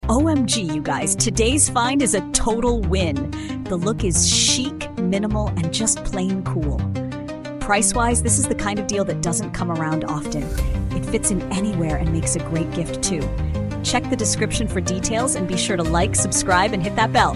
OMG, you guys, today's find is a total win. The look is chic, minimal, and just plain cool. Price-wise, this is the kind of deal that doesn't come around often. It fits in anywhere and makes a great gift too. Check the description for details and be sure to like, subscribe, and hit that bell.